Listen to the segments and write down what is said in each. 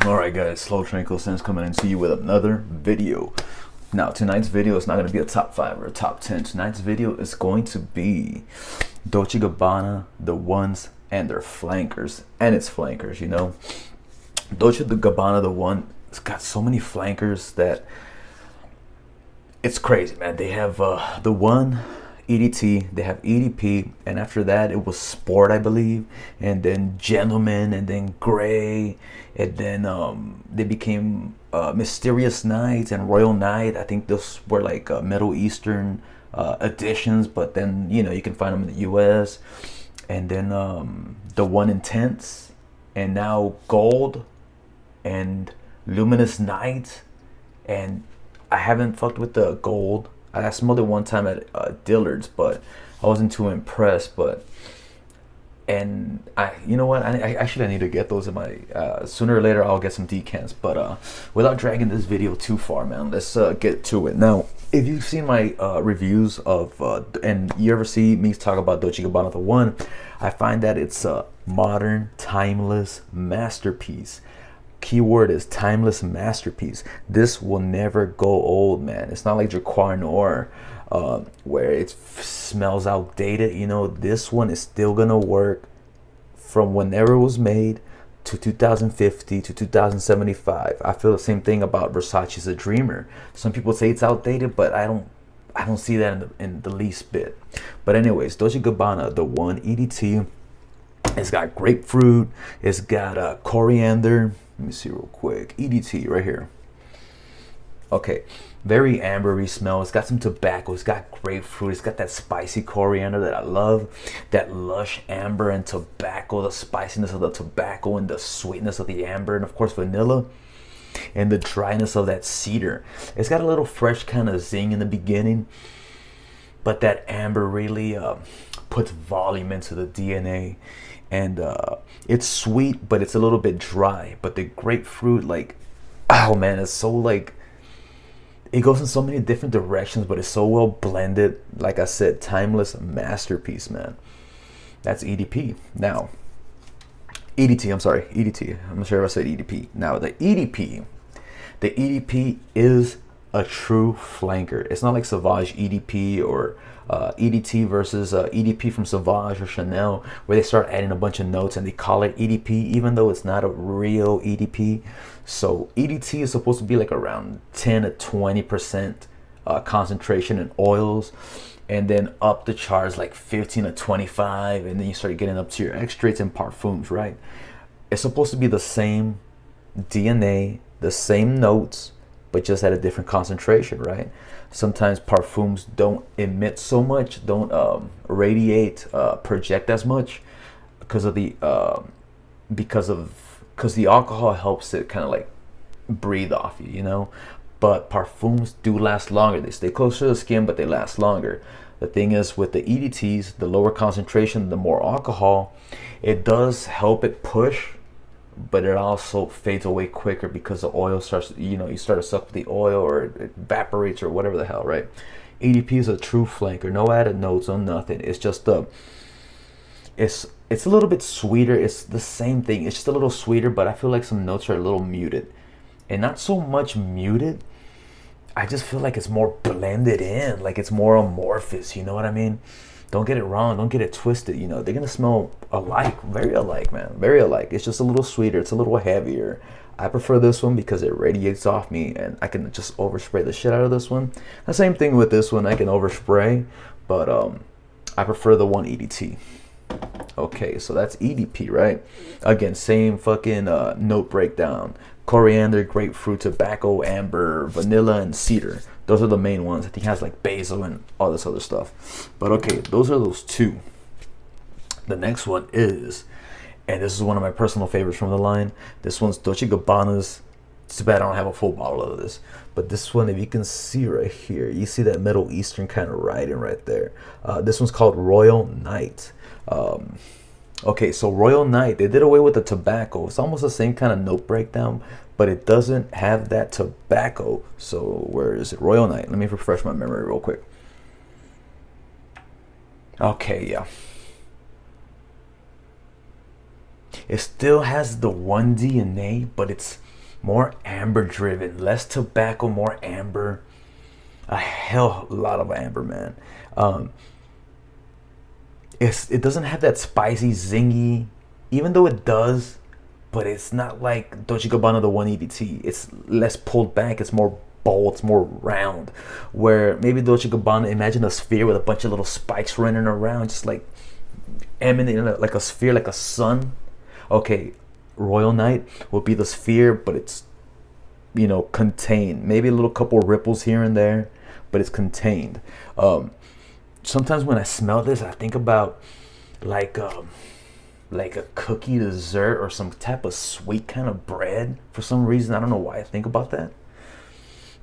Alright guys, Slow Tranquil Sense coming in to you with another video. Now tonight's video is not going to be a top 5 or a top 10. Tonight's video is going to be Dolce Gabbana, the ones and their flankers. And its flankers, you know. Dolce Gabbana, the one, it's got so many flankers that it's crazy, man. They have the one EDT, they have EDP, and after that it was Sport, I believe, and then Gentleman, and then Gray, and then they became Mysterious Night and Royal Night. I think those were like Middle Eastern editions, but then you know you can find them in the US. And then the one Intense, and now Gold and Luminous Night. And I haven't fucked with the Gold. I smelled it one time at Dillard's, but I wasn't too impressed. And you know what? I actually need to get those in my. Sooner or later, I'll get some decants. But without dragging this video too far, man, let's get to it. Now, if you've seen my reviews of, and you ever see me talk about Dolce Gabbana the One, I find that it's a modern, timeless masterpiece. Keyword is timeless masterpiece. This will never go old, man. It's not like Jaquar Noir where it smells outdated. You know, this one is still gonna work from whenever it was made to 2050 to 2075. I feel the same thing about Versace's A Dreamer. Some people say it's outdated, but I don't see that in the least bit. But anyways, Dolce Gabbana, the one EDT, it's got grapefruit, it's got coriander. Let me see real quick. EDT right here. Okay, very ambery smell. It's got some tobacco. It's got grapefruit. It's got that spicy coriander that I love. That lush amber and tobacco. The spiciness of the tobacco and the sweetness of the amber, and of course vanilla. And the dryness of that cedar. It's got a little fresh kind of zing in the beginning, but that amber really puts volume into the DNA. And it's sweet, but it's a little bit dry. But the grapefruit, like, oh man, it's so like, it goes in so many different directions, but it's so well blended. Like I said, timeless masterpiece, man. That's EDP. Now, EDT, I'm sorry, EDT. I'm not sure if I said EDP. Now, the EDP is a true flanker. It's not like Sauvage EDP or EDT versus EDP from Sauvage or Chanel, where they start adding a bunch of notes and they call it EDP, even though it's not a real EDP. So EDT is supposed to be like around 10 to 20% concentration in oils, and then up the charts like 15 to 25, and then you start getting up to your extracts and parfums, right? It's supposed to be the same DNA, the same notes, but just at a different concentration, right? Sometimes parfums don't emit so much, don't radiate, project as much because of the because the alcohol helps it kind of like breathe off you, you know. But parfums do last longer. They stay closer to the skin, but they last longer. The thing is, with the EDTs, the lower concentration, the more alcohol, it does help it push, but it also fades away quicker because the oil starts, you know, you start to suck the oil or it evaporates or whatever the hell, right? EDP is a true flanker, no added notes, no nothing. It's just it's a little bit sweeter. It's the same thing. It's just a little sweeter, but I feel like some notes are a little muted, and not so much muted. I just feel like it's more blended in, like it's more amorphous. You know what I mean? Don't get it wrong. Don't get it twisted. You know, they're going to smell alike, very alike, man. Very alike. It's just a little sweeter. It's a little heavier. I prefer this one because it radiates off me and I can just overspray the shit out of this one. The same thing with this one. I can overspray, but I prefer the one EDT. Okay, so that's EDP, right? Again, same fucking note breakdown. Coriander, grapefruit, tobacco, amber, vanilla, and cedar. Those are the main ones. I think it has like basil and all this other stuff. But okay, those are those two. The next one is, and this is one of my personal favorites from the line. This one's Dolce Gabbana's. It's too bad I don't have a full bottle of this. But this one, if you can see right here, you see that Middle Eastern kind of writing right there. This one's called Royal Night. Okay, so Royal Night, they did away with the tobacco. It's almost the same kind of note breakdown, but it doesn't have that tobacco. So where is it? Royal Night. Let me refresh my memory real quick. Okay, yeah. It still has the one DNA, but it's more amber driven, less tobacco, more amber. A hell lot of amber, man. Um, it doesn't have that spicy, zingy, even though it does, but it's not like Dolce Gabbana the 180T. It's less pulled back. It's more bold. It's more round. Where maybe Dolce Gabbana, imagine a sphere with a bunch of little spikes running around, just like emanating like a sphere, like a sun. Okay, Royal Night will be the sphere, but it's, contained. Maybe a little couple ripples here and there, but it's contained. Sometimes when I smell this, I think about like like a cookie dessert or some type of sweet kind of bread. For some reason, I don't know why I think about that.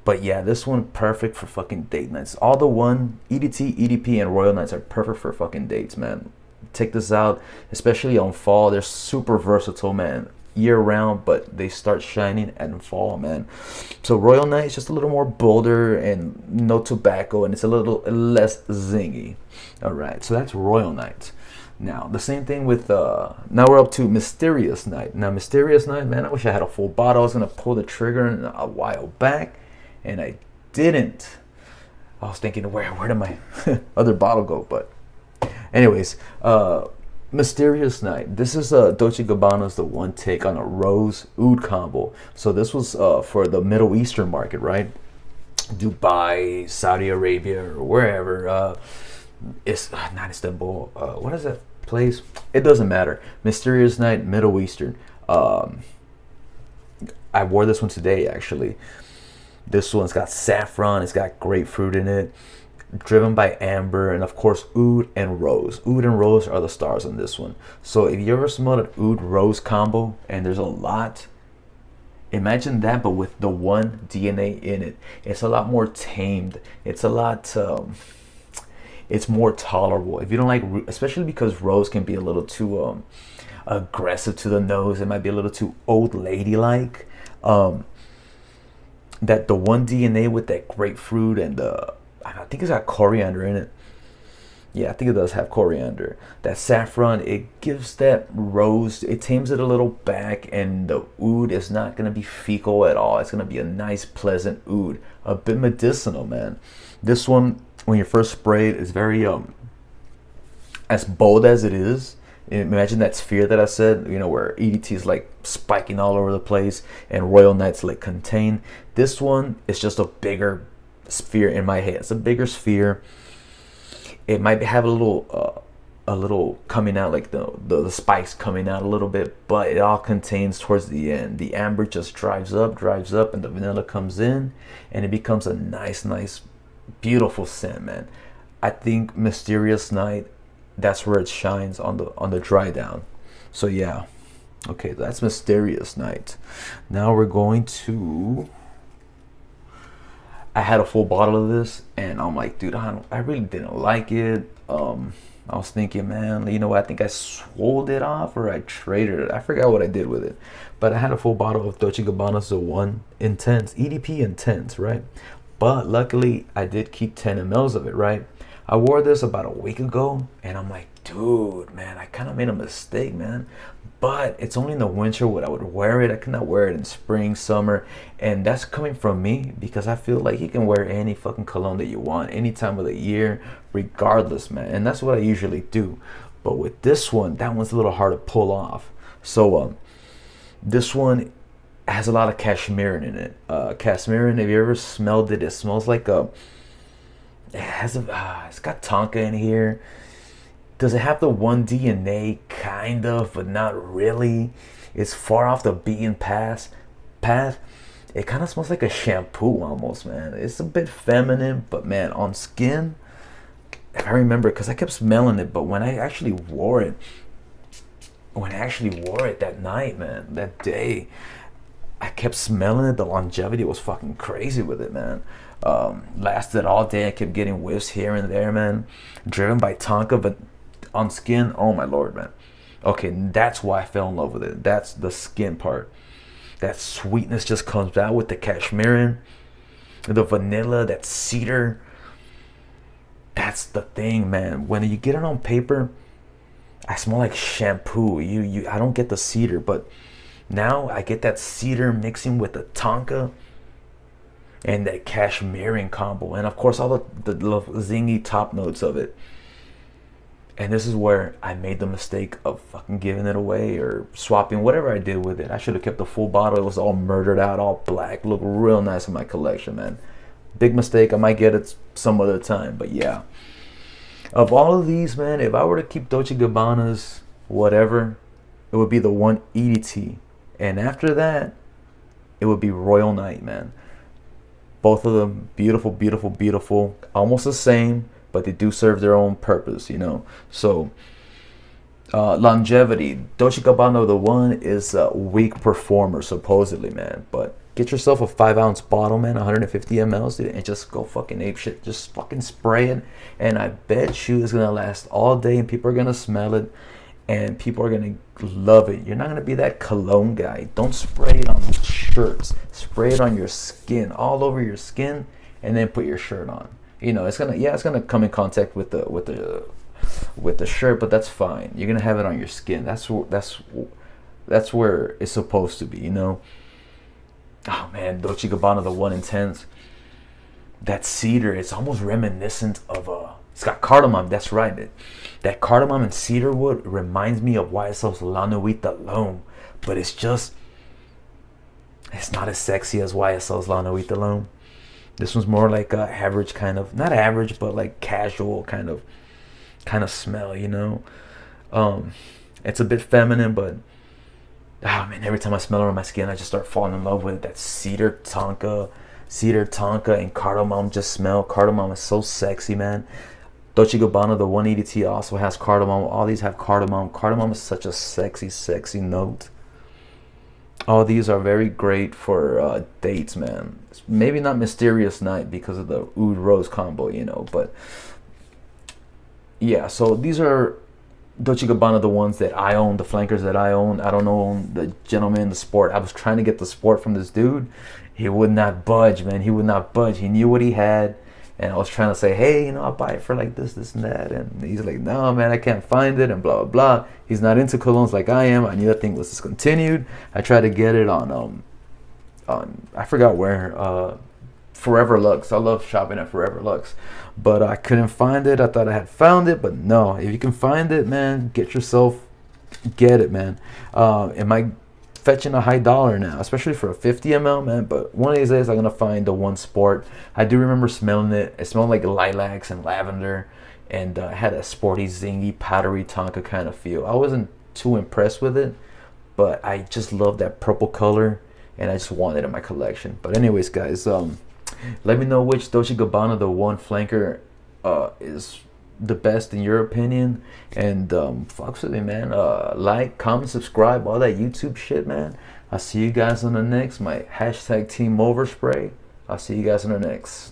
But yeah, this one perfect for fucking date nights. All the one EDT, EDP, and Royal Nights are perfect for fucking dates, man. Take this out, especially on fall. They're super versatile, man. Year round, but they start shining in fall, man. So Royal Night is just a little more bolder and no tobacco, and it's a little less zingy. All right, so that's Royal Night. Now the same thing with now we're up to Mysterious Night. Now Mysterious Night, man, I wish I had a full bottle. I was gonna pull the trigger a while back, and I didn't. I was thinking, where did my other bottle go? But anyways, Mysterious Night. This is Dolce Gabbana's the one take on a rose oud combo. So this was for the Middle Eastern market, right? Dubai, Saudi Arabia, or wherever. It's not Istanbul. What is that place? It doesn't matter. Mysterious Night, Middle Eastern. I wore this one today, actually. This one's got saffron. It's got grapefruit in it. Driven by amber, and of course oud and rose. Oud and rose are the stars on this one. So if you ever smelled an oud rose combo, and there's a lot, imagine that, but with the one DNA in it. It's a lot more tamed. It's a lot it's more tolerable. If you don't like, especially because rose can be a little too aggressive to the nose, it might be a little too old lady like. That the one DNA with that grapefruit and I think it's got coriander in it. Yeah, I think it does have coriander. That saffron, it gives that rose, it tames it a little back, and the oud is not going to be fecal at all. It's going to be a nice, pleasant oud. A bit medicinal, man. This one, when you first spray it, is very, as bold as it is. Imagine that sphere that I said, where EDT is like spiking all over the place, and Royal Night's like contained. This one is just a bigger sphere in my head. It's a bigger sphere. It might have a little coming out, like the spikes coming out a little bit, but it all contains towards the end. The amber just drives up, and the vanilla comes in, and it becomes a nice, beautiful scent, man. I think Mysterious Night, that's where it shines on the dry down. So yeah, okay, that's Mysterious Night. Now we're going to. I had a full bottle of this, and I'm like, dude, I really didn't like it. I was thinking, man, I think I swolled it off, or I traded it. I forgot what I did with it, but I had a full bottle of Dolce Gabbana's the one intense EDP intense, right? But luckily, I did keep 10 mLs of it, right? I wore this about a week ago, and I'm like, dude, man, I kind of made a mistake, man. But it's only in the winter when I would wear it. I cannot wear it in spring, summer, and that's coming from me, because I feel like you can wear any fucking cologne that you want any time of the year, regardless, man. And that's what I usually do. But with this one, that one's a little hard to pull off. So this one has a lot of cashmere in it. Cashmere, if you ever smelled it, it smells like it's got tonka in here. Does it have the one DNA? Kind of, but not really. It's far off the beaten path. It kind of smells like a shampoo almost, man. It's a bit feminine, but man, on skin, if I remember, because I kept smelling it, but when I actually wore it that night, man, that day, I kept smelling it. The longevity was fucking crazy with it, man. Lasted all day. I kept getting whiffs here and there, man. Driven by tonka, but on skin, oh my lord, man. Okay, that's why I fell in love with it. That's the skin part. That sweetness just comes out with the cashmere, the vanilla, that cedar. That's the thing, man. When you get it on paper, I smell like shampoo. I don't get the cedar, but now I get that cedar mixing with the tonka and that cashmerean combo, and of course all the zingy top notes of it. And this is where I made the mistake of fucking giving it away or swapping whatever I did with it. I should have kept the full bottle. It was all murdered out, all black, looked real nice in my collection, man. Big mistake. I might get it some other time, but yeah. Of all of these, man, if I were to keep Dolce Gabbana's whatever, it would be the one EDT, and after that, it would be Royal Night, man. Both of them beautiful, beautiful, beautiful. Almost the same, but they do serve their own purpose, you know. So longevity, Dolce Gabbana the one is a weak performer supposedly, man. But get yourself a 5-ounce bottle, man, 150 mLs, dude, and just go fucking ape shit. Just fucking spray it, and I bet you it's gonna last all day, and people are gonna smell it, and people are gonna love it. You're not gonna be that cologne guy. Don't spray it on shirts. Spray it on your skin, all over your skin, and then put your shirt on. You know, it's gonna come in contact with the shirt, but that's fine. You're gonna have it on your skin. That's where it's supposed to be. You know. Oh man, Dolce Gabbana the 1 Intense. That cedar, it's almost reminiscent of it's got cardamom. That's right. That cardamom and cedar wood reminds me of YSL's La Nuit Alone, but it's not as sexy as YSL's La Nuit Alone. This one's more like a average kind of, not average, but like casual kind of smell, you know. It's a bit feminine, but oh man, every time I smell it on my skin, I just start falling in love with it. That cedar tonka and cardamom just smell. Cardamom is so sexy, man. Dolce Gabbana, the 1 EDT, also has cardamom. All these have cardamom. Cardamom is such a sexy, sexy note. All these are very great for dates, man. Maybe not Mysterious Night because of the Oud Rose combo, you know. But yeah, so these are Dolce Gabbana, the ones that I own, the flankers that I own. I don't own the gentleman in the sport. I was trying to get the sport from this dude. He would not budge, man. He would not budge. He knew what he had. And I was trying to say, hey, you know, I'll buy it for like this, and that. And he's like, no, man, I can't find it, and blah, blah, blah. He's not into colognes like I am. I knew that thing was discontinued. I tried to get it on I forgot where, Forever Lux. I love shopping at Forever Lux. But I couldn't find it. I thought I had found it, but no. If you can find it, man, get it, man. It might fetching a high dollar now, especially for a 50 ml, man. But one of these days I'm gonna find the one sport. I do remember smelling it. It smelled like lilacs and lavender, and it had a sporty, zingy, powdery tonka kind of feel. I wasn't too impressed with it, but I just love that purple color, and I just want it in my collection. But anyways, guys, let me know which Dolce Gabbana the 1 flanker is the best in your opinion, and fucks with me, man. Like, comment, subscribe, all that YouTube shit, man. I'll see you guys on the next. My hashtag Team Overspray. I'll see you guys on the next.